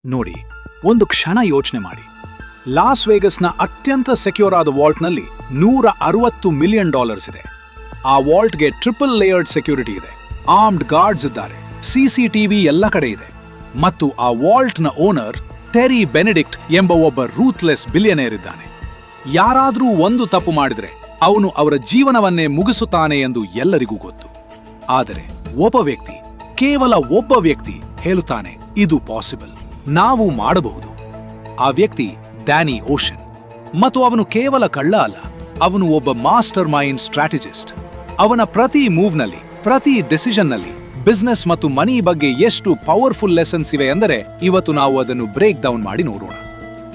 ನೋಡಿ, ಒಂದು ಕ್ಷಣ ಯೋಚನೆ ಮಾಡಿ. ಲಾಸ್ ವೇಗಸ್ನ ಅತ್ಯಂತ ಸೆಕ್ಯೂರ್ ಆದ ವಾಲ್ಟ್ನಲ್ಲಿ $160 ಮಿಲಿಯನ್ ಇದೆ. ಆ ವಾಲ್ಟ್ಗೆ ಟ್ರಿಪಲ್ ಲೇಯರ್ಡ್ ಸೆಕ್ಯೂರಿಟಿ ಇದೆ, ಆರ್ಮ್ಡ್ ಗಾರ್ಡ್ಸ್ ಇದ್ದಾರೆ, ಸಿಸಿಟಿವಿ ಎಲ್ಲ ಕಡೆ ಇದೆ. ಮತ್ತು ಆ ವಾಲ್ಟ್ನ ಓನರ್ ಟೆರಿ ಬೆನೆಡಿಕ್ಟ್ ಎಂಬ ಒಬ್ಬ ರೂತ್ಲೆಸ್ ಬಿಲಿಯನೇರ್ ಇದ್ದಾನೆ. ಯಾರಾದರೂ ಒಂದು ತಪ್ಪು ಮಾಡಿದ್ರೆ ಅವನು ಅವರ ಜೀವನವನ್ನೇ ಮುಗಿಸುತ್ತಾನೆ ಎಂದು ಎಲ್ಲರಿಗೂ ಗೊತ್ತು. ಆದರೆ ಕೇವಲ ಒಬ್ಬ ವ್ಯಕ್ತಿ ಹೇಳುತ್ತಾನೆ, ಇದು ಪಾಸಿಬಲ್, ನಾವು ಮಾಡಬಹುದು. ಆ ವ್ಯಕ್ತಿ ಡ್ಯಾನಿ ಓಷನ್. ಮತ್ತು ಅವನು ಕೇವಲ ಕಳ್ಳ ಅಲ್ಲ, ಅವನು ಒಬ್ಬ ಮಾಸ್ಟರ್ ಮೈಂಡ್ ಸ್ಟ್ರಾಟಜಿಸ್ಟ್. ಅವನ ಪ್ರತಿ ಮೂವ್ನಲ್ಲಿ, ಪ್ರತಿ ಡಿಸಿಷನ್ನಲ್ಲಿ ಬಿಸ್ನೆಸ್ ಮತ್ತು ಮನಿ ಬಗ್ಗೆ ಎಷ್ಟು ಪವರ್ಫುಲ್ ಲೆಸನ್ಸ್ ಇವೆ ಎಂದರೆ ಇವತ್ತು ನಾವು ಅದನ್ನು ಬ್ರೇಕ್ ಡೌನ್ ಮಾಡಿ ನೋಡೋಣ.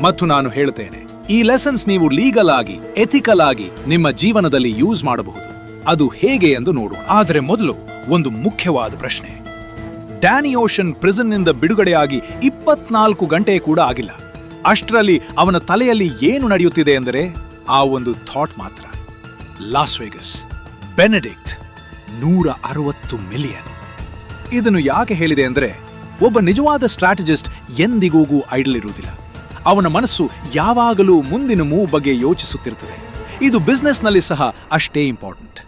ಮತ್ತು ನಾನು ಹೇಳ್ತೇನೆ, ಈ ಲೆಸನ್ಸ್ ನೀವು ಲೀಗಲ್ ಆಗಿ, ಎಥಿಕಲ್ ಆಗಿ ನಿಮ್ಮ ಜೀವನದಲ್ಲಿ ಯೂಸ್ ಮಾಡಬಹುದು. ಅದು ಹೇಗೆ ಎಂದು ನೋಡೋಣ. ಆದರೆ ಮೊದಲು ಒಂದು ಮುಖ್ಯವಾದ ಪ್ರಶ್ನೆ. ಡ್ಯಾನಿ ಓಷನ್ ಪ್ರಿಸನ್ನಿಂದ ಬಿಡುಗಡೆಯಾಗಿ 24 ಗಂಟೆ ಕೂಡ ಆಗಿಲ್ಲ. ಅಷ್ಟರಲ್ಲಿ ಅವನ ತಲೆಯಲ್ಲಿ ಏನು ನಡೆಯುತ್ತಿದೆ ಎಂದರೆ ಆ ಒಂದು ಥಾಟ್ ಮಾತ್ರ. Loss Vegas, Benedict, $160 million. ಇದನ್ನು ಯಾಕೆ ಹೇಳಿದೆ ಅಂದರೆ ಒಬ್ಬ ನಿಜವಾದ ಸ್ಟ್ರಾಟಜಿಸ್ಟ್ ಎಂದಿಗೂ ಐಡಲ್ ಇರುವುದಿಲ್ಲ. ಅವನ ಮನಸ್ಸು ಯಾವಾಗಲೂ ಮುಂದಿನ ಮೂವ್ ಬಗ್ಗೆ ಯೋಚಿಸುತ್ತಿರುತ್ತದೆ. ಇದು ಬಿಸ್ನೆಸ್ನಲ್ಲಿ ಸಹ ಅಷ್ಟೇ ಇಂಪಾರ್ಟೆಂಟ್.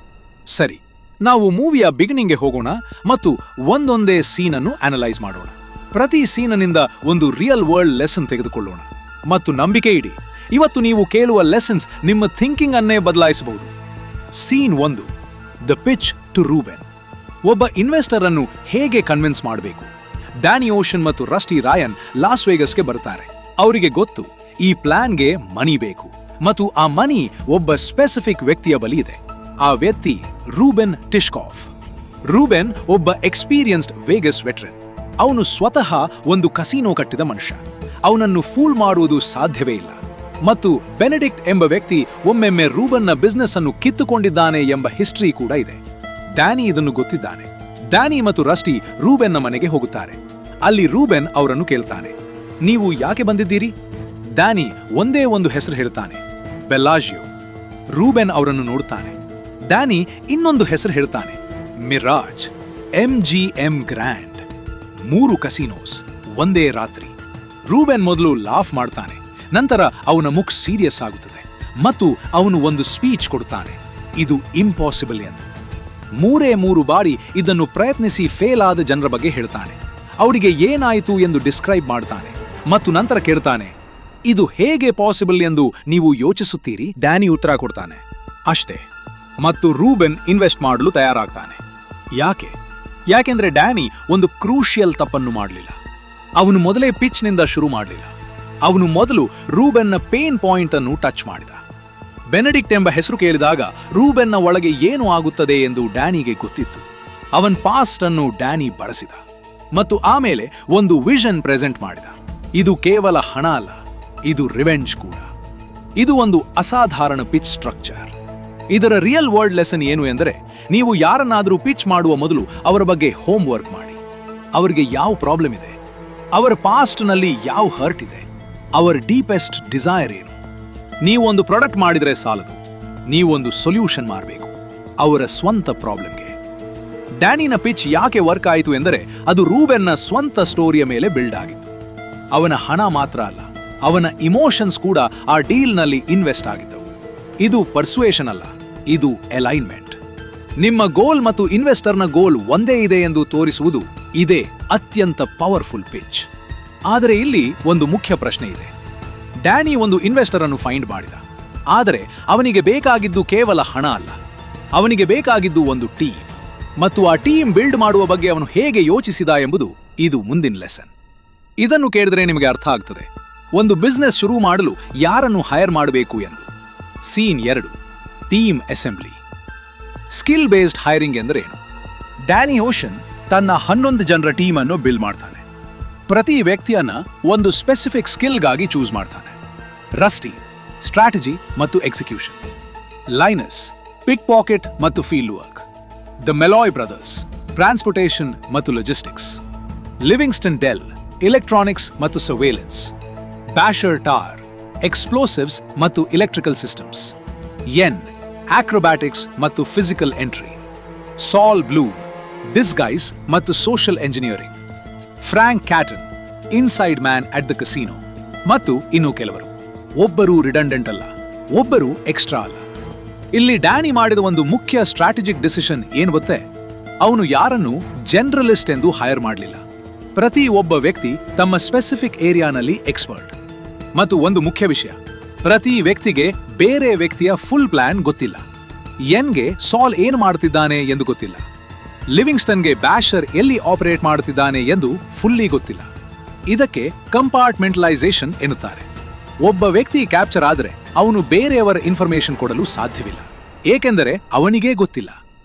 ಸರಿ, ನಾವು ಮೂವಿಯ ಬಿಗಿನಿಂಗ್ಗೆ ಹೋಗೋಣ ಮತ್ತು ಒಂದೊಂದೇ ಸೀನನ್ನು ಅನಲೈಸ್ ಮಾಡೋಣ. ಪ್ರತಿ ಸೀನಿನಿಂದ ಒಂದು ರಿಯಲ್ ವರ್ಲ್ಡ್ ಲೆಸನ್ ತೆಗೆದುಕೊಳ್ಳೋಣ. ಮತ್ತು ನಂಬಿಕೆ ಇಡಿ, ಇವತ್ತು ನೀವು ಕೇಳುವ ಲೆಸನ್ಸ್ ನಿಮ್ಮ ಥಿಂಕಿಂಗ್ ಅನ್ನೇ ಬದಲಾಯಿಸಬಹುದು. Scene 1, the pitch to Reuben. ಒಬ್ಬ ಇನ್ವೆಸ್ಟರ್ ಅನ್ನು ಹೇಗೆ ಕನ್ವಿನ್ಸ್ ಮಾಡಬೇಕು? ಡ್ಯಾನಿ ಓಷನ್ ಮತ್ತು ರಸ್ಟಿ ರಾಯನ್ ಲಾಸ್ ವೇಗಸ್ಗೆ ಬರ್ತಾರೆ. ಅವರಿಗೆ ಗೊತ್ತು, ಈ ಪ್ಲಾನ್ಗೆ ಮನಿ ಬೇಕು ಮತ್ತು ಆ ಮನಿ ಒಬ್ಬ ಸ್ಪೆಸಿಫಿಕ್ ವ್ಯಕ್ತಿಯ ಬಳಿ ಇದೆ. ಆ ವ್ಯಕ್ತಿ ರೂಬೆನ್ ಟಿಶ್ಕಾಫ್. ರೂಬೆನ್ ಒಬ್ಬ ಎಕ್ಸ್ಪೀರಿಯನ್ಸ್ಡ್ ವೇಗಸ್ ವೆಟರನ್. ಅವನು ಸ್ವತಃ ಒಂದು ಕಸಿನೋ ಕಟ್ಟಿದ ಮನುಷ್ಯ. ಅವನನ್ನು ಫೂಲ್ ಮಾಡುವುದು ಸಾಧ್ಯವೇ ಇಲ್ಲ. ಮತ್ತು ಬೆನೆಡಿಕ್ಟ್ ಎಂಬ ವ್ಯಕ್ತಿ ಒಮ್ಮೆಮ್ಮೆ ರೂಬನ್ನ ಬಿಸ್ನೆಸ್ ಅನ್ನು ಕಿತ್ತುಕೊಂಡಿದ್ದಾನೆ ಎಂಬ ಹಿಸ್ಟ್ರಿ ಕೂಡ ಇದೆ. ಡ್ಯಾನಿ ಇದನ್ನು ಗೊತ್ತಿದ್ದಾನೆ. ಡ್ಯಾನಿ ಮತ್ತು ರಸ್ಟಿ ರೂಬೆನ್ನ ಮನೆಗೆ ಹೋಗುತ್ತಾರೆ. ಅಲ್ಲಿ ರೂಬೆನ್ ಅವರನ್ನು ಕೇಳ್ತಾನೆ, ನೀವು ಯಾಕೆ ಬಂದಿದ್ದೀರಿ? ಡ್ಯಾನಿ ಒಂದೇ ಒಂದು ಹೆಸರು ಹೇಳ್ತಾನೆ, ಬೆಲ್ಲಾಜಿಯೋ. ರೂಬೆನ್ ಅವರನ್ನು ನೋಡುತ್ತಾನೆ. ಡ್ಯಾನಿ ಇನ್ನೊಂದು ಹೆಸರು ಹೇಳ್ತಾನೆ, ಮಿರಾಜ್. MGM grand. 3 ಕಸಿನೋಸ್ ಒಂದೇ ರಾತ್ರಿ. ರೂಬೆನ್ ಮೊದಲು ಲಾಫ್ ಮಾಡ್ತಾನೆ, ನಂತರ ಅವನ ಮುಖ ಸೀರಿಯಸ್ ಆಗುತ್ತದೆ ಮತ್ತು ಅವನು ಒಂದು ಸ್ಪೀಚ್ ಕೊಡ್ತಾನೆ, ಇದು ಇಂಪಾಸಿಬಲ್ ಎಂದು. 3 ಬಾರಿ ಇದನ್ನು ಪ್ರಯತ್ನಿಸಿ ಫೇಲ್ ಆದ ಜನರ ಬಗ್ಗೆ ಹೇಳ್ತಾನೆ. ಅವರಿಗೆ ಏನಾಯಿತು ಎಂದು ಡಿಸ್ಕ್ರೈಬ್ ಮಾಡ್ತಾನೆ ಮತ್ತು ನಂತರ ಕೇಳ್ತಾನೆ, ಇದು ಹೇಗೆ ಪಾಸಿಬಲ್ ಎಂದು ನೀವು ಯೋಚಿಸುತ್ತೀರಿ? ಡ್ಯಾನಿ ಉತ್ತರ ಕೊಡ್ತಾನೆ, ಅಷ್ಟೇ. ಮತ್ತು ರೂಬೆನ್ ಇನ್ವೆಸ್ಟ್ ಮಾಡಲು ತಯಾರಾಗ್ತಾನೆ. ಯಾಕೆಂದ್ರೆ ಡ್ಯಾನಿ ಒಂದು ಕ್ರೂಷಿಯಲ್ ತಪ್ಪನ್ನು ಮಾಡಲಿಲ್ಲ. ಅವನು ಮೊದಲೇ ಪಿಚ್ನಿಂದ ಶುರು ಮಾಡಲಿಲ್ಲ. ಅವನು ಮೊದಲು ರೂಬೆನ್ನ ಪೇನ್ ಪಾಯಿಂಟ್ ಅನ್ನು ಟಚ್ ಮಾಡಿದ. ಬೆನೆಡಿಕ್ಟ್ ಎಂಬ ಹೆಸರು ಕೇಳಿದಾಗ ರೂಬೆನ್ನ ಒಳಗೆ ಏನು ಆಗುತ್ತದೆ ಎಂದು ಡ್ಯಾನಿಗೆ ಗೊತ್ತಿತ್ತು. ಅವನ್ ಪಾಸ್ಟ್ ಅನ್ನು ಡ್ಯಾನಿ ಬಳಸಿದ ಮತ್ತು ಆಮೇಲೆ ಒಂದು ವಿಷನ್ ಪ್ರೆಸೆಂಟ್ ಮಾಡಿದ. ಇದು ಕೇವಲ ಹಣ ಅಲ್ಲ, ಇದು ರಿವೆಂಜ್ ಕೂಡ. ಇದು ಒಂದು ಅಸಾಧಾರಣ ಪಿಚ್ ಸ್ಟ್ರಕ್ಚರ್. ಇದರ ರಿಯಲ್ ವರ್ಲ್ಡ್ ಲೆಸನ್ ಏನು ಎಂದರೆ, ನೀವು ಯಾರನ್ನಾದರೂ ಪಿಚ್ ಮಾಡುವ ಮೊದಲು ಅವರ ಬಗ್ಗೆ ಹೋಮ್ ವರ್ಕ್ ಮಾಡಿ. ಅವರಿಗೆ ಯಾವ ಪ್ರಾಬ್ಲಮ್ ಇದೆ, ಅವರ ಪಾಸ್ಟ್ನಲ್ಲಿ ಯಾವ ಹರ್ಟ್ ಇದೆ, ಅವರ ಡೀಪೆಸ್ಟ್ ಡಿಸೈರ್ ಏನು. ನೀವೊಂದು ಪ್ರಾಡಕ್ಟ್ ಮಾಡಿದರೆ ಸಾಲದು, ನೀವೊಂದು ಸೊಲ್ಯೂಷನ್ ಮಾಡಬೇಕು ಅವರ ಸ್ವಂತ ಪ್ರಾಬ್ಲಮ್ಗೆ. ಡ್ಯಾನಿನ ಪಿಚ್ ಯಾಕೆ ವರ್ಕ್ ಆಯಿತು ಎಂದರೆ ಅದು ರೂಬೆನ್ನ ಸ್ವಂತ ಸ್ಟೋರಿಯ ಮೇಲೆ ಬಿಲ್ಡ್ ಆಗಿತ್ತು. ಅವನ ಹಣ ಮಾತ್ರ ಅಲ್ಲ, ಅವನ ಇಮೋಷನ್ಸ್ ಕೂಡ ಆ ಡೀಲ್ನಲ್ಲಿ ಇನ್ವೆಸ್ಟ್ ಆಗಿದ್ದವು. ಇದು ಪರ್ಸುಯೇಷನ್ ಅಲ್ಲ, ಇದು ಅಲೈನ್ಮೆಂಟ್. ನಿಮ್ಮ ಗೋಲ್ ಮತ್ತು ಇನ್ವೆಸ್ಟರ್ನ ಗೋಲ್ ಒಂದೇ ಇದೆ ಎಂದು ತೋರಿಸುವುದು ಇದೇ ಅತ್ಯಂತ ಪವರ್ಫುಲ್ ಪಿಚ್. ಆದರೆ ಇಲ್ಲಿ ಒಂದು ಮುಖ್ಯ ಪ್ರಶ್ನೆ ಇದೆ. ಡ್ಯಾನಿ ಒಂದು ಇನ್ವೆಸ್ಟರ್ ಅನ್ನು ಫೈಂಡ್ ಮಾಡಿದ, ಆದರೆ ಅವನಿಗೆ ಬೇಕಾಗಿದ್ದು ಕೇವಲ ಹಣ ಅಲ್ಲ, ಅವನಿಗೆ ಬೇಕಾಗಿದ್ದು ಒಂದು ಟೀಮ್. ಮತ್ತು ಆ ಟೀಮ್ ಬಿಲ್ಡ್ ಮಾಡುವ ಬಗ್ಗೆ ಅವನು ಹೇಗೆ ಯೋಚಿಸಿದ ಎಂಬುದು ಇದು ಮುಂದಿನ ಲೆಸನ್. ಇದನ್ನು ಕೇಳಿದ್ರೆ ನಿಮಗೆ ಅರ್ಥ ಆಗ್ತದೆ ಒಂದು ಬಿಸ್ನೆಸ್ ಶುರು ಮಾಡಲು ಯಾರನ್ನು ಹೈರ್ ಮಾಡಬೇಕು ಎಂದು. Scene 2, team assembly. Skill based hiring ಎಂದರೆ ಏನು? ಡ್ಯಾನಿ ಓಷನ್ ತನ್ನ 11 ಜನರ ಟೀಮ್ ಅನ್ನು ಬಿಲ್ಡ್ ಮಾಡ್ತಾನೆ. ಪ್ರತಿ ವ್ಯಕ್ತಿಯನ್ನ ಒಂದು ಸ್ಪೆಸಿಫಿಕ್ ಸ್ಕಿಲ್ಗಾಗಿ ಚೂಸ್ ಮಾಡ್ತಾನೆ. ರಸ್ಟಿ, ಸ್ಟ್ರಾಟಜಿ ಮತ್ತು ಎಕ್ಸಿಕ್ಯೂಷನ್. ಲೈನಸ್, ಪಿಕ್ ಪಾಕೆಟ್ ಮತ್ತು field work. The Malloy brothers, transportation ಮತ್ತು ಲಾಜಿಸ್ಟಿಕ್ಸ್. ಲಿವಿಂಗ್ಸ್ಟನ್ ಡೆಲ್, ಎಲೆಕ್ಟ್ರಾನಿಕ್ಸ್ ಮತ್ತು ಸರ್ವೇಲೆನ್ಸ್. ಬ್ಯಾಷರ್ ಟಾರ್, ಎಕ್ಸ್ಪ್ಲೋಸಿವ್ಸ್ ಮತ್ತು ಎಲೆಕ್ಟ್ರಿಕಲ್ ಸಿಸ್ಟಮ್ಸ್. ಎನ್, ಆಕ್ರೋಬ್ಯಾಟಿಕ್ಸ್ ಮತ್ತು physical entry. Saul Bloom, disguise ಮತ್ತು social engineering. Frank Catton, inside man at the casino, ಮತ್ತು ಇನ್ನು ಕೆಲವರು. ಒಬ್ಬರು ರಿಡಂಡೆಂಟ್ ಅಲ್ಲ, ಒಬ್ಬರು ಎಕ್ಸ್ಟ್ರಾ ಅಲ್ಲ. ಇಲ್ಲಿ ಡ್ಯಾನಿ ಮಾಡಿದ ಒಂದು ಮುಖ್ಯ ಸ್ಟ್ರಾಟಜಿಕ್ ಡಿಸಿಷನ್ ಏನು ಗೊತ್ತೇ? ಅವನು ಯಾರನ್ನು ಜನರಲಿಸ್ಟ್ ಎಂದು ಹೈರ್ ಮಾಡಲಿಲ್ಲ. ಪ್ರತಿ ಒಬ್ಬ ವ್ಯಕ್ತಿ ತಮ್ಮ ಸ್ಪೆಸಿಫಿಕ್ ಏರಿಯಾನಲ್ಲಿ ಎಕ್ಸ್ಪರ್ಟ್. ಮತ್ತು ಒಂದು ಮುಖ್ಯ ವಿಷಯ, ಪ್ರತಿ ವ್ಯಕ್ತಿಗೆ ಬೇರೆ ವ್ಯಕ್ತಿಯ ಫುಲ್ ಪ್ಲಾನ್ ಗೊತ್ತಿಲ್ಲ. ಎನ್ಗೆ ಸಾಲ್ ಏನು ಮಾಡ್ತಿದ್ದಾನೆ ಎಂದು ಗೊತ್ತಿಲ್ಲ. ಲಿವಿಂಗ್ಸ್ಟನ್ಗೆ ಬ್ಯಾಷರ್ ಎಲ್ಲಿ ಆಪರೇಟ್ ಮಾಡುತ್ತಿದ್ದಾನೆ ಎಂದು ಫುಲ್ಲಿ ಗೊತ್ತಿಲ್ಲ. ಇದಕ್ಕೆ ಕಂಪಾರ್ಟ್ಮೆಂಟಲೈಸೇಷನ್ ಎನ್ನುತ್ತಾರೆ. ಒಬ್ಬ ವ್ಯಕ್ತಿ ಕ್ಯಾಪ್ಚರ್ ಆದರೆ ಅವನು ಬೇರೆಯವರ ಇನ್ಫಾರ್ಮೇಶನ್ ಕೊಡಲು ಸಾಧ್ಯವಿಲ್ಲ, ಏಕೆಂದರೆ ಅವನಿಗೇ ಗೊತ್ತಿಲ್ಲ.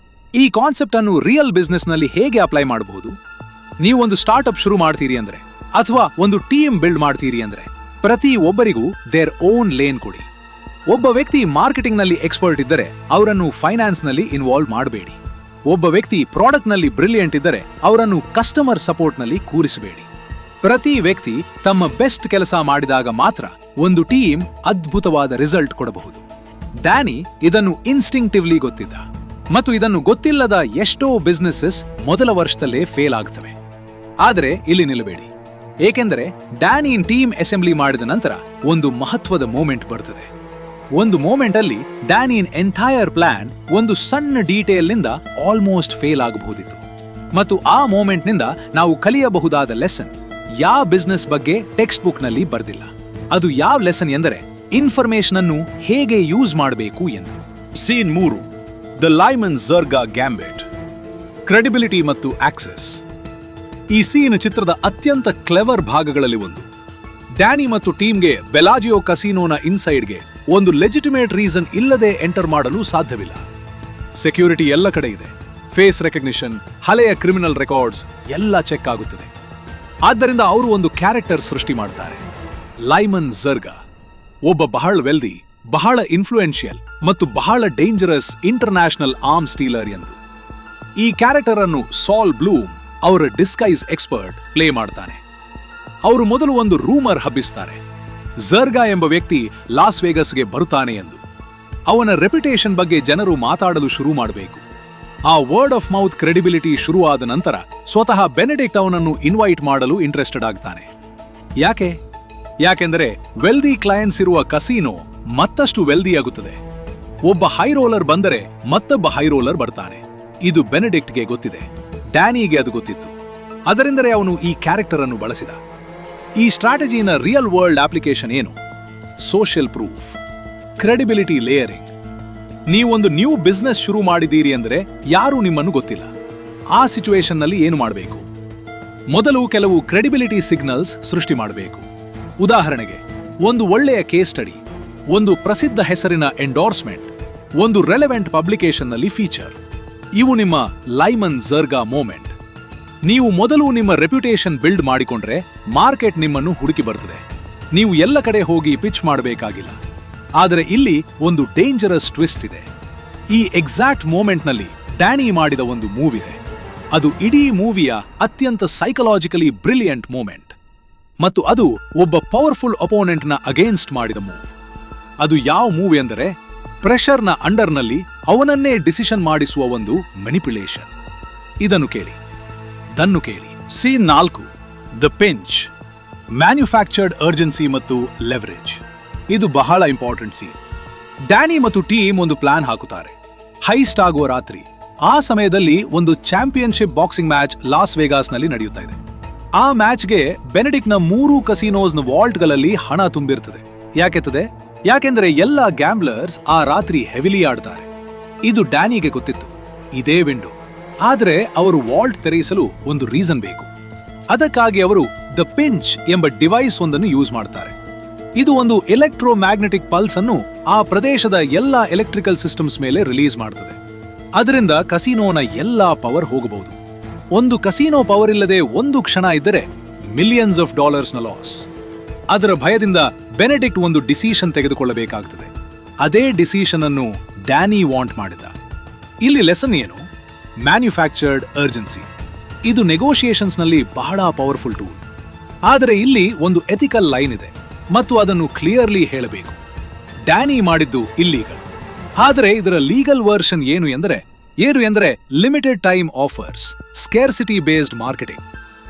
ಈ ಕಾನ್ಸೆಪ್ಟ್ ಅನ್ನು ರಿಯಲ್ ಬಿಸ್ನೆಸ್ನಲ್ಲಿ ಹೇಗೆ ಅಪ್ಲೈ ಮಾಡಬಹುದು? ನೀವು ಒಂದು ಸ್ಟಾರ್ಟ್ಅಪ್ ಶುರು ಮಾಡ್ತೀರಿ ಅಂದ್ರೆ, ಅಥವಾ ಒಂದು ಟೀಮ್ ಬಿಲ್ಡ್ ಮಾಡ್ತೀರಿ ಅಂದ್ರೆ, ಪ್ರತಿ ಒಬ್ಬರಿಗೂ ದೇರ್ ಓನ್ ಲೇನ್ ಕೊಡಿ. ಒಬ್ಬ ವ್ಯಕ್ತಿ ಮಾರ್ಕೆಟಿಂಗ್ನಲ್ಲಿ ಎಕ್ಸ್ಪರ್ಟ್ ಇದ್ದರೆ ಅವರನ್ನು ಫೈನಾನ್ಸ್ನಲ್ಲಿ ಇನ್ವಾಲ್ವ್ ಮಾಡಬೇಡಿ. ಒಬ್ಬ ವ್ಯಕ್ತಿ ಪ್ರಾಡಕ್ಟ್ನಲ್ಲಿ ಬ್ರಿಲಿಯಂಟ್ ಇದ್ದರೆ ಅವರನ್ನು ಕಸ್ಟಮರ್ ಸಪೋರ್ಟ್ನಲ್ಲಿ ಕೂರಿಸಬೇಡಿ. ಪ್ರತಿ ವ್ಯಕ್ತಿ ತಮ್ಮ ಬೆಸ್ಟ್ ಕೆಲಸ ಮಾಡಿದಾಗ ಮಾತ್ರ ಒಂದು ಟೀಮ್ ಅದ್ಭುತವಾದ ರಿಸಲ್ಟ್ ಕೊಡಬಹುದು. ಡ್ಯಾನಿ ಇದನ್ನು ಇನ್ಸ್ಟಿಂಕ್ಟಿವ್ಲಿ ಗೊತ್ತಿದ್ದ, ಮತ್ತು ಇದನ್ನು ಗೊತ್ತಿಲ್ಲದ ಎಷ್ಟೋ ಬಿಸ್ನೆಸ್ಸಸ್ ಮೊದಲ ವರ್ಷದಲ್ಲೇ ಫೇಲ್ ಆಗ್ತವೆ. ಆದರೆ ಇಲ್ಲಿ ನಿಲ್ಲಬೇಡಿ, ಏಕೆಂದರೆ ಡ್ಯಾನಿನ್ ಟೀಮ್ ಅಸೆಂಬ್ಲಿ ಮಾಡಿದ ನಂತರ ಒಂದು ಮಹತ್ವದ ಮೂಮೆಂಟ್ ಬರ್ತದೆ. ಒಂದು ಮೂಮೆಂಟ್ ಅಲ್ಲಿ ಡ್ಯಾನಿನ್ ಎಂಟೈರ್ ಪ್ಲಾನ್ ಒಂದು ಸಣ್ಣ ಡೀಟೇಲ್ನಿಂದ ಆಲ್ಮೋಸ್ಟ್ ಫೇಲ್ ಆಗಬಹುದಿತ್ತು. ಮತ್ತು ಆ ಮೂಮೆಂಟ್ನಿಂದ ನಾವು ಕಲಿಯಬಹುದಾದ ಲೆಸನ್ ಯಾವ ಬಿಸ್ನೆಸ್ ಬಗ್ಗೆ ಟೆಕ್ಸ್ಟ್ ಬುಕ್ ನಲ್ಲಿ ಬರ್ದಿಲ್ಲ. ಅದು ಯಾವ ಲೆಸನ್ ಎಂದರೆ ಇನ್ಫಾರ್ಮೇಶನ್ ಅನ್ನು ಹೇಗೆ ಯೂಸ್ ಮಾಡಬೇಕು ಎಂದು. ಸೀನ್ 3, ದ ಲೈಮನ್ ಝರ್ಗಾ ಗ್ಯಾಂಬಿಟ್, ಕ್ರೆಡಿಬಿಲಿಟಿ ಮತ್ತು ಆಕ್ಸೆಸ್. ಈ ಸೀನ್ ಚಿತ್ರದ ಅತ್ಯಂತ ಕ್ಲೆವರ್ ಭಾಗಗಳಲ್ಲಿ ಒಂದು. ಡ್ಯಾನಿ ಮತ್ತು ಟೀಮ್ಗೆ ಬೆಲಾಜಿಯೋ ಕಸಿನೋನ ಇನ್ಸೈಡ್ಗೆ ಒಂದು ಲೆಜಿಟಿಮೇಟ್ ರೀಸನ್ ಇಲ್ಲದೆ ಎಂಟರ್ ಮಾಡಲು ಸಾಧ್ಯವಿಲ್ಲ. ಸೆಕ್ಯೂರಿಟಿ ಎಲ್ಲ ಕಡೆ ಇದೆ, ಫೇಸ್ ರೆಕಗ್ನಿಷನ್, ಹಳೆಯ ಕ್ರಿಮಿನಲ್ ರೆಕಾರ್ಡ್ಸ್ ಎಲ್ಲ ಚೆಕ್ ಆಗುತ್ತದೆ. ಆದ್ದರಿಂದ ಅವರು ಒಂದು ಕ್ಯಾರೆಕ್ಟರ್ ಸೃಷ್ಟಿ ಮಾಡ್ತಾರೆ, ಲೈಮನ್ ಝರ್ಗಾ. ಒಬ್ಬ ಬಹಳ ವೆಲ್ದಿ, ಬಹಳ ಇನ್ಫ್ಲೂಯೆನ್ಷಿಯಲ್ ಮತ್ತು ಬಹಳ ಡೇಂಜರಸ್ ಇಂಟರ್ನ್ಯಾಷನಲ್ ಆರ್ಮ್ಸ್ ಡೀಲರ್ ಎಂದು. ಈ ಕ್ಯಾರೆಕ್ಟರ್ ಅನ್ನು ಸಾಲ್ ಬ್ಲೂಮ್, ಅವರ ಡಿಸ್ಗೈಸ್ ಎಕ್ಸ್ಪರ್ಟ್, ಪ್ಲೇ ಮಾಡ್ತಾನೆ. ಅವರು ಮೊದಲು ಒಂದು ರೂಮರ್ ಹಬ್ಬಿಸ್ತಾರೆ, ಝರ್ಗಾ ಎಂಬ ವ್ಯಕ್ತಿ ಲಾಸ್ ವೇಗಸ್ಗೆ ಬರುತ್ತಾನೆ ಎಂದು. ಅವನ ರೆಪ್ಯುಟೇಷನ್ ಬಗ್ಗೆ ಜನರು ಮಾತಾಡಲು ಶುರು ಮಾಡಬೇಕು. ಆ ವರ್ಡ್ ಆಫ್ ಮೌತ್ ಕ್ರೆಡಿಬಿಲಿಟಿ ಶುರುವಾದ ನಂತರ ಸ್ವತಃ ಬೆನೆಡಿಕ್ಟ್ ಅವನನ್ನು ಇನ್ವೈಟ್ ಮಾಡಲು ಇಂಟ್ರೆಸ್ಟೆಡ್ ಆಗ್ತಾನೆ. ಯಾಕೆಂದರೆ ವೆಲ್ದಿ ಕ್ಲೈಂಟ್ಸ್ ಇರುವ ಕಸಿನೋ ಮತ್ತಷ್ಟು ವೆಲ್ದಿ ಆಗುತ್ತದೆ. ಒಬ್ಬ ಹೈ ರೋಲರ್ ಬಂದರೆ ಮತ್ತೊಬ್ಬ ಹೈ ರೋಲರ್ ಬರ್ತಾನೆ. ಇದು ಬೆನೆಡಿಕ್ಟ್ಗೆ ಗೊತ್ತಿದೆ, ಡ್ಯಾನಿಗೆ ಅದು ಗೊತ್ತಿತ್ತು. ಅದರಿಂದಲೇ ಅವನು ಈ ಕ್ಯಾರೆಕ್ಟರ್ ಅನ್ನು ಬಳಸಿದ. ಈ ಸ್ಟ್ರಾಟಜಿನ ರಿಯಲ್ ವರ್ಲ್ಡ್ ಅಪ್ಲಿಕೇಶನ್ ಏನು? Social proof, credibility layering. ನೀವೊಂದು ನ್ಯೂ ಬಿಸ್ನೆಸ್ ಶುರು ಮಾಡಿದ್ದೀರಿ ಅಂದರೆ ಯಾರೂ ನಿಮ್ಮನ್ನು ಗೊತ್ತಿಲ್ಲ. ಆ ಸಿಚುವೇಶನ್ನಲ್ಲಿ ಏನು ಮಾಡಬೇಕು? ಮೊದಲು ಕೆಲವು ಕ್ರೆಡಿಬಿಲಿಟಿ ಸಿಗ್ನಲ್ಸ್ ಸೃಷ್ಟಿ ಮಾಡಬೇಕು. ಉದಾಹರಣೆಗೆ, ಒಂದು ಒಳ್ಳೆಯ ಕೇಸ್ ಸ್ಟಡಿ, ಒಂದು ಪ್ರಸಿದ್ಧ ಹೆಸರಿನ ಎಂಡೋರ್ಸ್ಮೆಂಟ್, ಒಂದು ರೆಲೆವೆಂಟ್ ಪಬ್ಲಿಕೇಶನ್ನಲ್ಲಿ ಫೀಚರ್. ಇವು ನಿಮ್ಮ ಲೈಮನ್ ಝರ್ಗಾ ಮೂಮೆಂಟ್. ನೀವು ಮೊದಲು ನಿಮ್ಮ ರೆಪ್ಯುಟೇಷನ್ ಬಿಲ್ಡ್ ಮಾಡಿಕೊಂಡ್ರೆ ಮಾರ್ಕೆಟ್ ನಿಮ್ಮನ್ನು ಹುಡುಕಿ ಬರ್ತದೆ. ನೀವು ಎಲ್ಲ ಕಡೆ ಹೋಗಿ ಪಿಚ್ ಮಾಡಬೇಕಾಗಿಲ್ಲ. ಆದರೆ ಇಲ್ಲಿ ಒಂದು ಡೇಂಜರಸ್ ಟ್ವಿಸ್ಟ್ ಇದೆ. ಈ ಎಕ್ಸಾಕ್ಟ್ ಮೂಮೆಂಟ್ನಲ್ಲಿ ಡ್ಯಾನಿ ಮಾಡಿದ ಒಂದು ಮೂವ್ ಇದೆ. ಅದು ಇಡೀ ಮೂವಿಯ ಅತ್ಯಂತ ಸೈಕಲಾಜಿಕಲಿ ಬ್ರಿಲಿಯಂಟ್ ಮೂಮೆಂಟ್. ಮತ್ತು ಅದು ಒಬ್ಬ ಪವರ್ಫುಲ್ ಅಪೋನೆಂಟ್ನ ಅಗೇನ್ಸ್ಟ್ ಮಾಡಿದ ಮೂವ್. ಅದು ಯಾವ ಮೂವ್ ಎಂದರೆ ಪ್ರೆಷರ್ನ ಅಂಡರ್ನಲ್ಲಿ ಅವನನ್ನೇ ಡಿಸಿಷನ್ ಮಾಡಿಸುವ ಒಂದು ಮ್ಯಾನಿಪ್ಯುಲೇಷನ್. ಇದನ್ನು ಕೇಳಿ, ದನ್ನು ಕೇಳಿ. ಸೀನ್ 4, ದ ಪಿಂಚ್, ಮ್ಯಾನ್ಯುಫ್ಯಾಕ್ಚರ್ಡ್ ಅರ್ಜೆನ್ಸಿ ಮತ್ತು ಲೆವರೇಜ್. ಇದು ಬಹಳ ಇಂಪಾರ್ಟೆಂಟ್ ಸೀನ್. ಡ್ಯಾನಿ ಮತ್ತು ಟೀಮ್ ಒಂದು ಪ್ಲಾನ್ ಹಾಕುತ್ತಾರೆ. ಹೈಸ್ಟ್ ಆಗುವ ರಾತ್ರಿ. ಆ ಸಮಯದಲ್ಲಿ ಒಂದು ಚಾಂಪಿಯನ್ಶಿಪ್ ಬಾಕ್ಸಿಂಗ್ ಮ್ಯಾಚ್ ಲಾಸ್ ವೇಗಾಸ್ನಲ್ಲಿ ನಡೆಯುತ್ತಾ ಇದೆ. ಆ ಮ್ಯಾಚ್ಗೆ ಬೆನೆಡಿಕ್ಟ್ನ 3 ಕಸಿನೋಸ್ನ ವಾಲ್ಟ್ಗಳಲ್ಲಿ ಹಣ ತುಂಬಿರ್ತದೆ. ಯಾಕೆಂದರೆ ಎಲ್ಲ ಗ್ಯಾಂಬ್ಲರ್ಸ್ ಆ ರಾತ್ರಿ ಹೆವಿಲಿ ಆಡ್ತಾರೆ. ಇದು ಡ್ಯಾನಿಗೆ ಗೊತ್ತಿತ್ತು, ಇದೇ ವಿಂಡೋ. ಆದರೆ ಅವರು ವಾಲ್ಟ್ ತೆರೆಸಲು ಒಂದು ರೀಸನ್ ಬೇಕು. ಅದಕ್ಕಾಗಿ ಅವರು ದ ಪಿಂಚ್ ಎಂಬ ಡಿವೈಸ್ ಒಂದನ್ನು ಯೂಸ್ ಮಾಡ್ತಾರೆ. ಇದು ಒಂದು ಎಲೆಕ್ಟ್ರೋಮ್ಯಾಗ್ನೆಟಿಕ್ ಪಲ್ಸ್ ಅನ್ನು ಆ ಪ್ರದೇಶದ ಎಲ್ಲ ಎಲೆಕ್ಟ್ರಿಕಲ್ ಸಿಸ್ಟಮ್ಸ್ ಮೇಲೆ ರಿಲೀಸ್ ಮಾಡ್ತದೆ. ಅದರಿಂದ ಕಸಿನೋನ ಎಲ್ಲಾ ಪವರ್ ಹೋಗಬಹುದು. ಒಂದು ಕಸಿನೋ ಪವರ್ ಇಲ್ಲದೆ ಒಂದು ಕ್ಷಣ ಇದ್ದರೆ ಮಿಲಿಯನ್ಸ್ ಆಫ್ ಡಾಲರ್ಸ್ನ ಲಾಸ್. ಅದರ ಭಯದಿಂದ ಬೆನೆಡಿಕ್ಟ್ ಒಂದು ಡಿಸಿಷನ್ ತೆಗೆದುಕೊಳ್ಳಬೇಕಾಗ್ತದೆ. ಅದೇ ಡಿಸಿಷನ್ ಅನ್ನು ಡ್ಯಾನಿ ವಾಂಟ್ ಮಾಡಿದ. ಇಲ್ಲಿ ಲೆಸನ್ ಏನು? ಮ್ಯಾನ್ಯುಫ್ಯಾಕ್ಚರ್ಡ್ ಅರ್ಜೆನ್ಸಿ. ಇದು ನೆಗೋಷಿಯೇಷನ್ಸ್ನಲ್ಲಿ ಬಹಳ ಪವರ್ಫುಲ್ ಟೂಲ್. ಆದರೆ ಇಲ್ಲಿ ಒಂದು ಎಥಿಕಲ್ ಲೈನ್ ಇದೆ ಮತ್ತು ಅದನ್ನು ಕ್ಲಿಯರ್ಲಿ ಹೇಳಬೇಕು. ಡ್ಯಾನಿ ಮಾಡಿದ್ದು ಇಲ್ಲೀಗಲ್. ಆದರೆ ಇದರ ಲೀಗಲ್ ವರ್ಷನ್ ಏನು ಎಂದರೆ limited time offers, scarcity based marketing.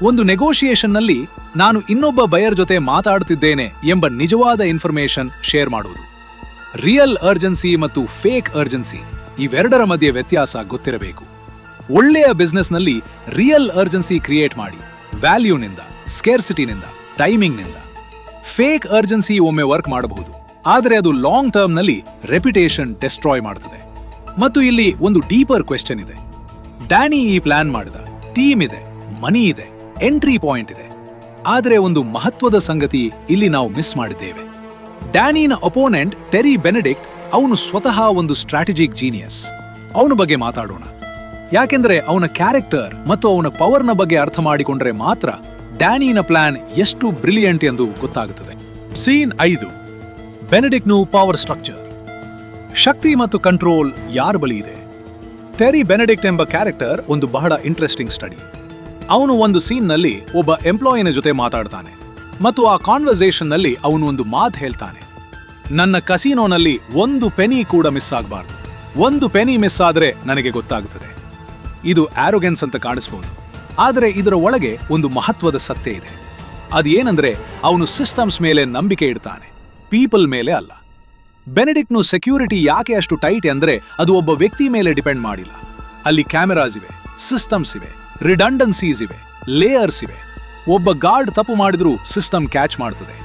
ಒಂದು ನೆಗೋಷಿಯೇಷನ್ನಲ್ಲಿ ನಾನು ಇನ್ನೊಬ್ಬ ಬಯರ್ ಜೊತೆ ಮಾತಾಡ್ತಿದ್ದೇನೆ ಎಂಬ ನಿಜವಾದ ಇನ್ಫಾರ್ಮೇಶನ್ ಶೇರ್ ಮಾಡುವುದು. ರಿಯಲ್ ಅರ್ಜೆನ್ಸಿ ಮತ್ತು ಫೇಕ್ ಅರ್ಜೆನ್ಸಿ ಇವೆರಡರ ಮಧ್ಯೆ ವ್ಯತ್ಯಾಸ ಗೊತ್ತಿರಬೇಕು. ಒಳ್ಳೆಯ ಬಿಸ್ನೆಸ್ನಲ್ಲಿ ರಿಯಲ್ ಅರ್ಜೆನ್ಸಿ ಕ್ರಿಯೇಟ್ ಮಾಡಿ, ವ್ಯಾಲ್ಯೂನಿಂದ, ಸ್ಕೇರ್ಸಿಟಿನಿಂದ, ಟೈಮಿಂಗ್ನಿಂದ. ಫೇಕ್ ಅರ್ಜೆನ್ಸಿ ಒಮ್ಮೆ ವರ್ಕ್ ಮಾಡಬಹುದು, ಆದರೆ ಅದು ಲಾಂಗ್ ಟರ್ಮ್ನಲ್ಲಿ ರೆಪ್ಯುಟೇಷನ್ ಡೆಸ್ಟ್ರಾಯ್ ಮಾಡುತ್ತದೆ. ಮತ್ತು ಇಲ್ಲಿ ಒಂದು ಡೀಪರ್ ಕ್ವೆಶ್ಚನ್ ಇದೆ. ಡ್ಯಾನಿ ಈ ಪ್ಲಾನ್ ಮಾಡಿದ, ಟೀಮ್ ಇದೆ, ಮನಿ ಇದೆ, ಎಂಟ್ರಿ ಪಾಯಿಂಟ್ ಇದೆ. ಆದರೆ ಒಂದು ಮಹತ್ವದ ಸಂಗತಿ ಇಲ್ಲಿ ನಾವು ಮಿಸ್ ಮಾಡಿದ್ದೇವೆ. ಡ್ಯಾನಿನ ಅಪೋನೆಂಟ್ ಟೆರಿ ಬೆನೆಡಿಕ್ಟ್, ಅವನು ಸ್ವತಃ ಒಂದು ಸ್ಟ್ರಾಟಜಿಕ್ ಜೀನಿಯಸ್. ಅವನ ಬಗ್ಗೆ ಮಾತಾಡೋಣ. ಯಾಕೆಂದ್ರೆ ಅವನ ಕ್ಯಾರೆಕ್ಟರ್ ಮತ್ತು ಅವನ ಪವರ್ನ ಬಗ್ಗೆ ಅರ್ಥ ಮಾಡಿಕೊಂಡ್ರೆ ಮಾತ್ರ ಡ್ಯಾನಿನ ಪ್ಲಾನ್ ಎಷ್ಟು ಬ್ರಿಲಿಯಂಟ್ ಎಂದು ಗೊತ್ತಾಗುತ್ತದೆ. ಸೀನ್ 5. ಬೆನೆಡಿಕ್ಟ್ನು ಪವರ್ ಸ್ಟ್ರಕ್ಚರ್. ಶಕ್ತಿ ಮತ್ತು ಕಂಟ್ರೋಲ್ ಯಾರ ಬಳಿ ಇದೆ? ಟೆರಿ ಬೆನೆಡಿಕ್ಟ್ ಎಂಬ ಕ್ಯಾರೆಕ್ಟರ್ ಒಂದು ಬಹಳ ಇಂಟ್ರೆಸ್ಟಿಂಗ್ ಸ್ಟಡಿ. ಅವನು ಒಂದು ಸೀನ್ನಲ್ಲಿ ಒಬ್ಬ ಎಂಪ್ಲಾಯಿನ ಜೊತೆ ಮಾತಾಡ್ತಾನೆ ಮತ್ತು ಆ ಕಾನ್ವರ್ಸೇಷನ್ನಲ್ಲಿ ಅವನು ಒಂದು ಮಾತು ಹೇಳ್ತಾನೆ. ನನ್ನ ಕಸಿನೋನಲ್ಲಿ 1 ಪೆನಿ ಕೂಡ ಮಿಸ್ ಆಗಬಾರ್ದು. 1 ಪೆನಿ ಮಿಸ್ ಆದ್ರೆ ನನಗೆ ಗೊತ್ತಾಗುತ್ತದೆ. ಇದು ಆರೋಗೆನ್ಸ್ ಅಂತ ಕಾಣಿಸ್ಬೋದು, ಆದರೆ ಇದರ ಒಳಗೆ ಒಂದು ಮಹತ್ವದ ಸತ್ಯ ಇದೆ. ಅದೇನೆಂದ್ರೆ ಅವನು ಸಿಸ್ಟಮ್ಸ್ ಮೇಲೆ ನಂಬಿಕೆ ಇಡ್ತಾನೆ, ಪೀಪಲ್ ಮೇಲೆ ಅಲ್ಲ. ಬೆನೆಡಿಕ್ಟ್ನು ಸೆಕ್ಯೂರಿಟಿ ಯಾಕೆ ಅಷ್ಟು ಟೈಟ್ ಅಂದ್ರೆ ಅದು ಒಬ್ಬ ವ್ಯಕ್ತಿ ಮೇಲೆ ಡಿಪೆಂಡ್ ಮಾಡಿಲ್ಲ. ಅಲ್ಲಿ ಕ್ಯಾಮೆರಾಸ್ ಇವೆ, ಸಿಸ್ಟಮ್ಸ್ ಇವೆ, ರಿಡಂಡನ್ಸೀಸ್ ಇವೆ, ಲೇಯರ್ಸ್ ಇವೆ. ಒಬ್ಬ ಗಾರ್ಡ್ ತಪ್ಪು ಮಾಡಿದ್ರೂ ಸಿಸ್ಟಮ್ ಕ್ಯಾಚ್ ಮಾಡ್ತದೆ.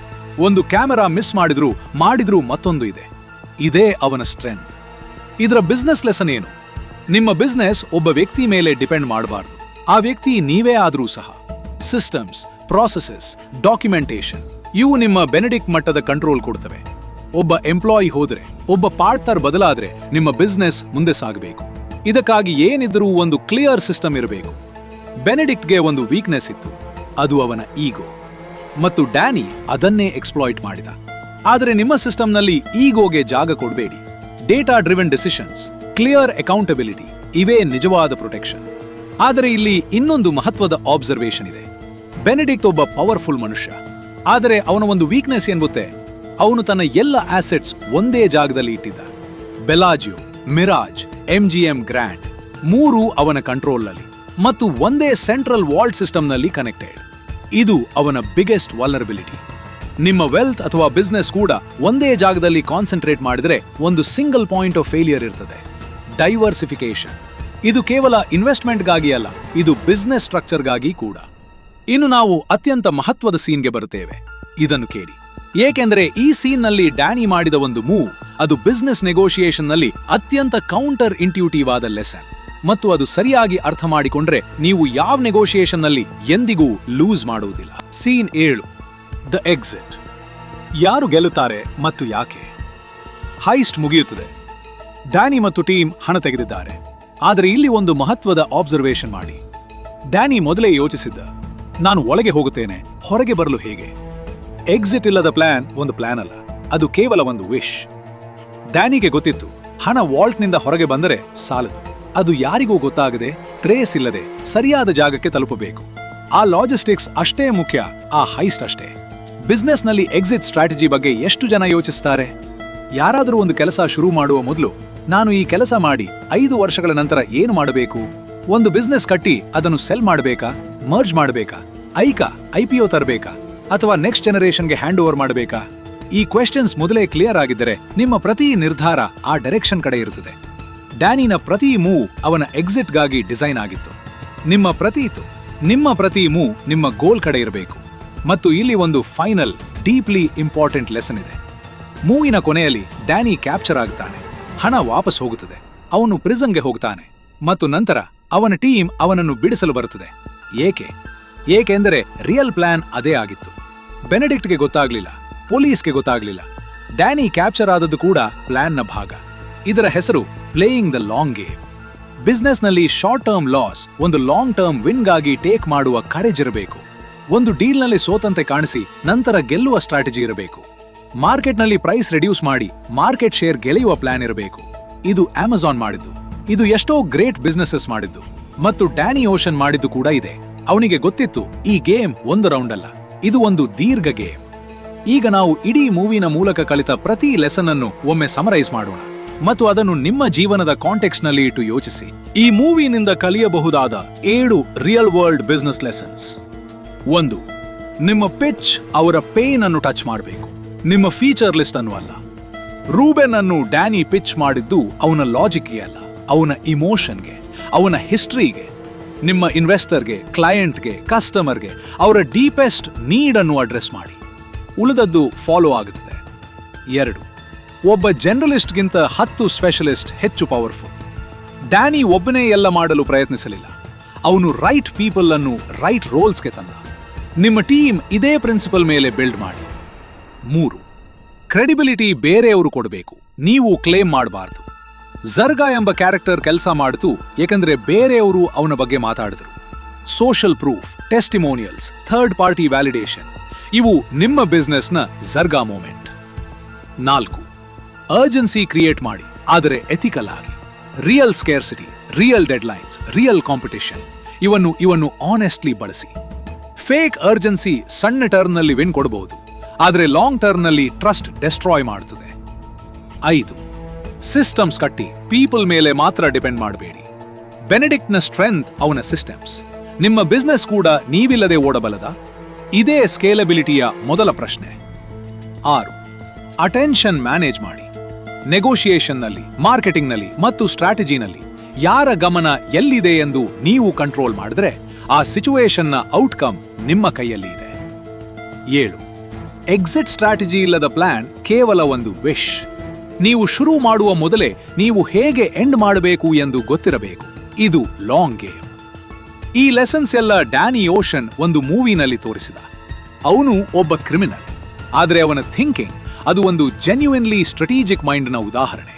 ಒಂದು ಕ್ಯಾಮೆರಾ ಮಿಸ್ ಮಾಡಿದ್ರೂ ಮತ್ತೊಂದು ಇದೆ. ಇದೇ ಅವನ ಸ್ಟ್ರೆಂತ್. ಇದರ ಬಿಸ್ನೆಸ್ ಲೆಸನ್ ಏನು? ನಿಮ್ಮ ಬಿಸ್ನೆಸ್ ಒಬ್ಬ ವ್ಯಕ್ತಿ ಮೇಲೆ ಡಿಪೆಂಡ್ ಮಾಡಬಾರ್ದು. ಆ ವ್ಯಕ್ತಿ ನೀವೇ ಆದ್ರೂ ಸಹ. ಸಿಸ್ಟಮ್ಸ್, ಪ್ರಾಸೆಸಸ್, ಡಾಕ್ಯುಮೆಂಟೇಶನ್ ಇವು ನಿಮ್ಮ ಬೆನೆಡಿಕ್ಟ್ ಮಟ್ಟದ ಕಂಟ್ರೋಲ್ ಕೊಡ್ತವೆ. ಒಬ್ಬ ಎಂಪ್ಲಾಯಿ ಹೋದ್ರೆ, ಒಬ್ಬ ಪಾರ್ಟ್ನರ್ ಬದಲಾದ್ರೆ ನಿಮ್ಮ ಬಿಸ್ನೆಸ್ ಮುಂದೆ ಸಾಗಬೇಕು. ಇದಕ್ಕಾಗಿ ಏನಿದ್ರೂ ಒಂದು ಕ್ಲಿಯರ್ ಸಿಸ್ಟಮ್ ಇರಬೇಕು. ಬೆನೆಡಿಕ್ಟ್ಗೆ ಒಂದು ವೀಕ್ನೆಸ್ ಇತ್ತು, ಅದು ಅವನ ಈಗೋ. ಮತ್ತು ಡ್ಯಾನಿ ಅದನ್ನೇ ಎಕ್ಸ್ಪ್ಲಾಯ್ಟ್ ಮಾಡಿದ. ಆದರೆ ನಿಮ್ಮ ಸಿಸ್ಟಮ್ನಲ್ಲಿ ಈಗೋಗೆ ಜಾಗ ಕೊಡಬೇಡಿ. Data driven decisions, clear accountability ಇವೇ ನಿಜವಾದ ಪ್ರೊಟೆಕ್ಷನ್. ಆದರೆ ಇಲ್ಲಿ ಇನ್ನೊಂದು ಮಹತ್ವದ ಆಬ್ಸರ್ವೇಷನ್ ಇದೆ. ಬೆನೆಡಿಕ್ಟ್ ಒಬ್ಬ ಪವರ್ಫುಲ್ ಮನುಷ್ಯ, ಆದರೆ ಅವನ ಒಂದು ವೀಕ್ನೆಸ್ ಏನ್ ಗೊತ್ತೇ? ಅವನು ತನ್ನ ಎಲ್ಲ ಆಸೆಟ್ಸ್ ಒಂದೇ ಜಾಗದಲ್ಲಿ ಇಟ್ಟಿದ್ದ. ಬೆಲಾಜಿಯೋ, ಮಿರಾಜ್, MGM ಗ್ರ್ಯಾಂಡ್ 3 ಅವನ ಕಂಟ್ರೋಲ್ನಲ್ಲಿ ಮತ್ತು ಒಂದೇ ಸೆಂಟ್ರಲ್ ವಾಲ್ಟ್ ಸಿಸ್ಟಮ್ನಲ್ಲಿ ಕನೆಕ್ಟೆಡ್. ಇದು ಅವನ ಬಿಗ್ಗೆಸ್ಟ್ ವಲ್ನರಬಿಲಿಟಿ. ನಿಮ್ಮ ವೆಲ್ತ್ ಅಥವಾ ಬಿಸ್ನೆಸ್ ಕೂಡ ಒಂದೇ ಜಾಗದಲ್ಲಿ ಕಾನ್ಸಂಟ್ರೇಟ್ ಮಾಡಿದ್ರೆ ಒಂದು ಸಿಂಗಲ್ ಪಾಯಿಂಟ್ ಆಫ್ ಫೇಲಿಯರ್ ಇರ್ತದೆ. ಡೈವರ್ಸಿಫಿಕೇಶನ್ ಇದು ಕೇವಲ ಇನ್ವೆಸ್ಟ್ಮೆಂಟ್ಗಾಗಿ ಅಲ್ಲ, ಇದು ಬಿಸ್ನೆಸ್ ಸ್ಟ್ರಕ್ಚರ್ಗಾಗಿ ಕೂಡ. ಇನ್ನು ನಾವು ಅತ್ಯಂತ ಮಹತ್ವದ ಸೀನ್ಗೆ ಬರುತ್ತೇವೆ. ಇದನ್ನು ಕೇಳಿ, ಏಕೆಂದರೆ ಈ ಸೀನ್ನಲ್ಲಿ ಡ್ಯಾನಿ ಮಾಡಿದ ಒಂದು ಮೂವ್ ಅದು ಬಿಸ್ನೆಸ್ ನೆಗೋಷಿಯೇಷನ್ನಲ್ಲಿ ಅತ್ಯಂತ ಕೌಂಟರ್ ಇಂಟ್ಯೂಟಿವ್ ಆದ ಲೆಸನ್. ಮತ್ತು ಅದು ಸರಿಯಾಗಿ ಅರ್ಥ ಮಾಡಿಕೊಂಡ್ರೆ ನೀವು ಯಾವ ನೆಗೋಷಿಯೇಷನ್ನಲ್ಲಿ ಎಂದಿಗೂ ಲೂಸ್ ಮಾಡುವುದಿಲ್ಲ. ಸೀನ್ 7. The exit. ಯಾರು ಗೆಲ್ಲುತ್ತಾರೆ ಮತ್ತು ಯಾಕೆ? ಹೈಸ್ಟ್ ಮುಗಿಯುತ್ತದೆ. ಡ್ಯಾನಿ ಮತ್ತು ಟೀಮ್ ಹಣ ತೆಗೆದಿದ್ದಾರೆ. ಆದರೆ ಇಲ್ಲಿ ಒಂದು ಮಹತ್ವದ ಆಬ್ಸರ್ವೇಷನ್ ಮಾಡಿ. ಡ್ಯಾನಿ ಮೊದಲೇ ಯೋಚಿಸಿದ್ದ, ನಾನು ಒಳಗೆ ಹೋಗುತ್ತೇನೆ, ಹೊರಗೆ ಬರಲು ಹೇಗೆ? ಎಕ್ಸಿಟ್ ಇಲ್ಲದ ಪ್ಲಾನ್ ಒಂದು ಪ್ಲಾನ್ ಅಲ್ಲ, ಅದು ಕೇವಲ ಒಂದು ವಿಶ್. ಡ್ಯಾನಿಗೆ ಗೊತ್ತಿತ್ತು, ಹಣ ವಾಲ್ಟ್ನಿಂದ ಹೊರಗೆ ಬಂದರೆ ಸಾಲದು. ಅದು ಯಾರಿಗೂ ಗೊತ್ತಾಗದೆ, ಟ್ರೇಸ್ ಇಲ್ಲದೆ ಸರಿಯಾದ ಜಾಗಕ್ಕೆ ತಲುಪಬೇಕು. ಆ ಲಾಜಿಸ್ಟಿಕ್ಸ್ ಅಷ್ಟೇ ಮುಖ್ಯ, ಆ ಹೈಸ್ಟ್ ಅಷ್ಟೇ. ಬಿಸ್ನೆಸ್ನಲ್ಲಿ ಎಕ್ಸಿಟ್ ಸ್ಟ್ರಾಟಜಿ ಬಗ್ಗೆ ಎಷ್ಟು ಜನ ಯೋಚಿಸ್ತಾರೆ? ಯಾರಾದರೂ ಒಂದು ಕೆಲಸ ಶುರು ಮಾಡುವ ಮೊದಲು, ನಾನು ಈ ಕೆಲಸ ಮಾಡಿ 5 ವರ್ಷಗಳ ನಂತರ ಏನು ಮಾಡಬೇಕು? ಒಂದು ಬಿಸ್ನೆಸ್ ಕಟ್ಟಿ ಅದನ್ನು ಸೆಲ್ ಮಾಡಬೇಕಾ, ಮರ್ಜ್ ಮಾಡಬೇಕಾ, IPO ತರಬೇಕಾ, ಅಥವಾ ನೆಕ್ಸ್ಟ್ ಜನರೇಷನ್ಗೆ ಹ್ಯಾಂಡ್ ಓವರ್ ಮಾಡಬೇಕಾ? ಈ ಕ್ವೆಶ್ಚನ್ಸ್ ಮೊದಲೇ ಕ್ಲಿಯರ್ ಆಗಿದ್ದರೆ ನಿಮ್ಮ ಪ್ರತಿ ನಿರ್ಧಾರ ಆ ಡೈರೆಕ್ಷನ್ ಕಡೆ ಇರುತ್ತದೆ. ಡ್ಯಾನಿನ ಪ್ರತಿ ಮೂವ್ ಅವನ ಎಕ್ಸಿಟ್ಗಾಗಿ ಡಿಸೈನ್ ಆಗಿತ್ತು. ನಿಮ್ಮ ಪ್ರತಿ ಮೂವ್ ನಿಮ್ಮ ಗೋಲ್ ಕಡೆ ಇರಬೇಕು. ಮತ್ತು ಇಲ್ಲಿ ಒಂದು ಫೈನಲ್ ಡೀಪ್ಲಿ ಇಂಪಾರ್ಟೆಂಟ್ ಲೆಸನ್ ಇದೆ. ಮೂವಿನ ಕೊನೆಯಲ್ಲಿ ಡ್ಯಾನಿ ಕ್ಯಾಪ್ಚರ್ ಆಗ್ತಾನೆ, ಹಣ ವಾಪಸ್ ಹೋಗುತ್ತದೆ, ಅವನು ಪ್ರಿಸನ್ಗೆ ಹೋಗ್ತಾನೆ ಮತ್ತು ನಂತರ ಅವನ ಟೀಮ್ ಅವನನ್ನು ಬಿಡಿಸಲು ಬರುತ್ತದೆ. ಏಕೆಂದರೆ ರಿಯಲ್ ಪ್ಲಾನ್ ಅದೇ ಆಗಿತ್ತು. ಬೆನೆಡಿಕ್ಟ್ಗೆ ಗೊತ್ತಾಗ್ಲಿಲ್ಲ, ಪೊಲೀಸ್ಗೆ ಗೊತ್ತಾಗ್ಲಿಲ್ಲ. ಡ್ಯಾನಿ ಕ್ಯಾಪ್ಚರ್ ಆದದ್ದು ಕೂಡ ಪ್ಲಾನ್ನ ಭಾಗ. ಇದರ ಹೆಸರು ಪ್ಲೇಯಿಂಗ್ ದ ಲಾಂಗ್ ಗೇಮ್. ಬಿಸ್ನೆಸ್ನಲ್ಲಿ ಶಾರ್ಟ್ ಟರ್ಮ್ ಲಾಸ್ ಒಂದು ಲಾಂಗ್ ಟರ್ಮ್ ವಿನ್ಗಾಗಿ ಟೇಕ್ ಮಾಡುವ ಕರೇಜ್ ಇರಬೇಕು. ಒಂದು ಡೀಲ್ನಲ್ಲಿ ಸೋತಂತೆ ಕಾಣಿಸಿ ನಂತರ ಗೆಲ್ಲುವ ಸ್ಟ್ರಾಟಜಿ ಇರಬೇಕು. ಮಾರ್ಕೆಟ್ನಲ್ಲಿ ಪ್ರೈಸ್ ರೆಡ್ಯೂಸ್ ಮಾಡಿ ಮಾರ್ಕೆಟ್ ಶೇರ್ ಗೆಳೆಯುವ ಪ್ಲಾನ್ ಇರಬೇಕು. ಇದು ಅಮೆಜಾನ್ ಮಾಡಿದ್ದು, ಇದು ಎಷ್ಟೋ ಗ್ರೇಟ್ ಬಿಸ್ನೆಸಸ್ ಮಾಡಿದ್ದು, ಮತ್ತು ಡ್ಯಾನಿ ಓಷನ್ ಮಾಡಿದ್ದು ಕೂಡ ಇದೆ. ಅವನಿಗೆ ಗೊತ್ತಿತ್ತು, ಈ ಗೇಮ್ ಒಂದು ರೌಂಡ್ ಅಲ್ಲ, ಇದು ಒಂದು ದೀರ್ಘ ಗೇಮ್. ಈಗ ನಾವು ಇಡೀ ಮೂವಿನ ಮೂಲಕ ಕಲಿತ ಪ್ರತಿ ಲೆಸನ್ ಅನ್ನು ಒಮ್ಮೆ ಸಮರೈಸ್ ಮಾಡೋಣ ಮತ್ತು ಅದನ್ನು ನಿಮ್ಮ ಜೀವನದ ಕಾಂಟೆಕ್ಸ್ಟ್ನಲ್ಲಿ ಇಟ್ಟು ಯೋಚಿಸಿ. ಈ ಮೂವಿನಿಂದ ಕಲಿಯಬಹುದಾದ 7 ರಿಯಲ್ ವರ್ಲ್ಡ್ ಬಿಸ್ನೆಸ್ ಲೆಸನ್ಸ್. 1. ನಿಮ್ಮ ಪಿಚ್ ಅವರ ಪೇನ್ ಅನ್ನು ಟಚ್ ಮಾಡಬೇಕು, ನಿಮ್ಮ ಫೀಚರ್ ಲಿಸ್ಟ್ ಅನ್ನು ಅಲ್ಲ. ರೂಬೆನ್ ಅನ್ನು ಡ್ಯಾನಿ ಪಿಚ್ ಮಾಡಿದ್ದು ಅವನ ಲಾಜಿಕ್ಗೆ ಅಲ್ಲ, ಅವನ ಇಮೋಷನ್ಗೆ, ಅವನ ಹಿಸ್ಟ್ರಿಗೆ. ನಿಮ್ಮ ಇನ್ವೆಸ್ಟರ್ಗೆ, ಕ್ಲೈಯಂಟ್ಗೆ, ಕಸ್ಟಮರ್ಗೆ ಅವರ ಡೀಪೆಸ್ಟ್ ನೀಡ್ ಅನ್ನು ಅಡ್ರೆಸ್ ಮಾಡಿ. ಉಳಿದದ್ದು ಫಾಲೋ ಆಗುತ್ತದೆ. 2. ಒಬ್ಬ ಜನರಲಿಸ್ಟ್ಗಿಂತ 10 ಸ್ಪೆಷಲಿಸ್ಟ್ ಹೆಚ್ಚು ಪವರ್ಫುಲ್. ಡ್ಯಾನಿ ಒಬ್ಬನೇ ಎಲ್ಲ ಮಾಡಲು ಪ್ರಯತ್ನಿಸಲಿಲ್ಲ, ಅವನು ರೈಟ್ ಪೀಪಲ್ ಅನ್ನು ರೈಟ್ ರೋಲ್ಸ್ಗೆ ತಂದ. ನಿಮ್ಮ ಟೀಮ್ ಇದೇ ಪ್ರಿನ್ಸಿಪಲ್ ಮೇಲೆ ಬಿಲ್ಡ್ ಮಾಡಿ. 3. ಕ್ರೆಡಿಬಿಲಿಟಿ ಬೇರೆಯವರು ಕೊಡಬೇಕು, ನೀವು ಕ್ಲೇಮ್ ಮಾಡಬಾರ್ದು. ಝರ್ಗಾ ಎಂಬ ಕ್ಯಾರೆಕ್ಟರ್ ಕೆಲಸ ಮಾಡಿತು ಏಕೆಂದರೆ ಬೇರೆಯವರು ಅವನ ಬಗ್ಗೆ ಮಾತಾಡಿದ್ರು. Social proof, testimonials, third party validation ಇವು ನಿಮ್ಮ ಬಿಸ್ನೆಸ್ನ ಝರ್ಗಾ ಮೂಮೆಂಟ್. 4. ಅರ್ಜೆನ್ಸಿ ಕ್ರಿಯೇಟ್ ಮಾಡಿ, ಆದರೆ ಎಥಿಕಲ್ ಆಗಿ. Real scarcity, real deadlines, real competition ಇವನ್ನು ಆನೆಸ್ಟ್ಲಿ ಬಳಸಿ. ಫೇಕ್ ಅರ್ಜೆನ್ಸಿ ಸಣ್ಣ ಟರ್ಮ್ನಲ್ಲಿ ವಿನ್ ಕೊಡಬಹುದು, ಆದರೆ ಲಾಂಗ್ ಟರ್ಮ್ನಲ್ಲಿ ಟ್ರಸ್ಟ್ ಡೆಸ್ಟ್ರಾಯ್ ಮಾಡುತ್ತದೆ. 5. ಸಿಸ್ಟಮ್ಸ್ ಕಟ್ಟಿ ಪೀಪಲ್ ಮೇಲೆ ಮಾತ್ರ ಡಿಪೆಂಡ್ ಮಾಡಬೇಡಿ. ಬೆನೆಡಿಕ್ಟ್ನ ಸ್ಟ್ರೆಂತ್ ಅವನ ಸಿಸ್ಟಮ್ಸ್. ನಿಮ್ಮ ಬಿಸ್ನೆಸ್ ಕೂಡ ನೀವಿಲ್ಲದೆ ಓಡಬಲ್ಲದ? ಇದೇ ಸ್ಕೇಲಬಿಲಿಟಿಯ ಮೊದಲ ಪ್ರಶ್ನೆ. 6. ಅಟೆನ್ಷನ್ ಮ್ಯಾನೇಜ್ ಮಾಡಿ. ನೆಗೋಷಿಯೇಷನ್ನಲ್ಲಿ, ಮಾರ್ಕೆಟಿಂಗ್ನಲ್ಲಿ ಮತ್ತು ಸ್ಟ್ರಾಟಜಿನಲ್ಲಿ ಯಾರ ಗಮನ ಎಲ್ಲಿದೆ ಎಂದು ನೀವು ಕಂಟ್ರೋಲ್ ಮಾಡಿದ್ರೆ ಆ ಸಿಚುವೇಶನ್ನ ಔಟ್ಕಮ್ ನಿಮ್ಮ ಕೈಯಲ್ಲಿ ಇದೆ. 7. ಎಕ್ಸಿಟ್ ಸ್ಟ್ರಾಟಜಿ ಇಲ್ಲದ ಪ್ಲಾನ್ ಕೇವಲ ಒಂದು ವಿಶ್. ನೀವು ಶುರು ಮಾಡುವ ಮೊದಲೇ ನೀವು ಹೇಗೆ ಎಂಡ್ ಮಾಡಬೇಕು ಎಂದು ಗೊತ್ತಿರಬೇಕು. ಇದು ಲಾಂಗ್ ಗೇಮ್. ಈ ಲೆಸನ್ಸ್ ಎಲ್ಲ ಡ್ಯಾನಿ ಓಷನ್ ಒಂದು ಮೂವಿನಲ್ಲಿ ತೋರಿಸಿದ. ಅವನು ಒಬ್ಬ ಕ್ರಿಮಿನಲ್, ಆದರೆ ಅವನ ಥಿಂಕಿಂಗ್ ಅದು ಒಂದು ಜೆನ್ಯುಯಿನ್ಲಿ ಸ್ಟ್ರಾಟಜಿಕ್ ಮೈಂಡ್ನ ಉದಾಹರಣೆ.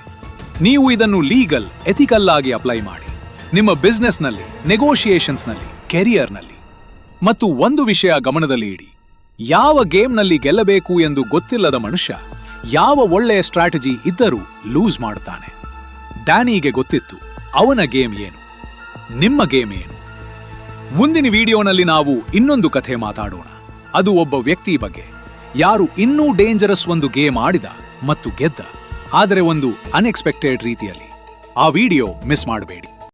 ನೀವು ಇದನ್ನು ಲೀಗಲ್, ಎಥಿಕಲ್ ಆಗಿ ಅಪ್ಲೈ ಮಾಡಿ ನಿಮ್ಮ ಬಿಸ್ನೆಸ್ನಲ್ಲಿ, ನೆಗೋಷಿಯೇಷನ್ಸ್ನಲ್ಲಿ, ಕೆರಿಯರ್ನಲ್ಲಿ. ಮತ್ತು ಒಂದು ವಿಷಯ ಗಮನದಲ್ಲಿ ಇಡಿ, ಯಾವ ಗೇಮ್ನಲ್ಲಿ ಗೆಲ್ಲಬೇಕು ಎಂದು ಗೊತ್ತಿಲ್ಲದ ಮನುಷ್ಯ ಯಾವ ಒಳ್ಳೆಯ ಸ್ಟ್ರಾಟಜಿ ಇದ್ದರೂ ಲೂಸ್ ಮಾಡುತ್ತಾನೆ. ಡ್ಯಾನಿಗೆ ಗೊತ್ತಿತ್ತು ಅವನ ಗೇಮ್ ಏನು, ನಿಮ್ಮ ಗೇಮ್ ಏನು. ಮುಂದಿನ ವಿಡಿಯೋನಲ್ಲಿ ನಾವು ಇನ್ನೊಂದು ಕಥೆ ಮಾತಾಡೋಣ. ಅದು ಒಬ್ಬ ವ್ಯಕ್ತಿ ಬಗ್ಗೆ, ಯಾರು ಇನ್ನೂ ಡೇಂಜರಸ್ ಒಂದು ಗೇಮ್ ಆಡಿದ ಮತ್ತು ಗೆದ್ದ, ಆದರೆ ಒಂದು ಅನ್ಎಕ್ಸ್ಪೆಕ್ಟೆಡ್ ರೀತಿಯಲ್ಲಿ. ಆ ವಿಡಿಯೋ ಮಿಸ್ ಮಾಡಬೇಡಿ.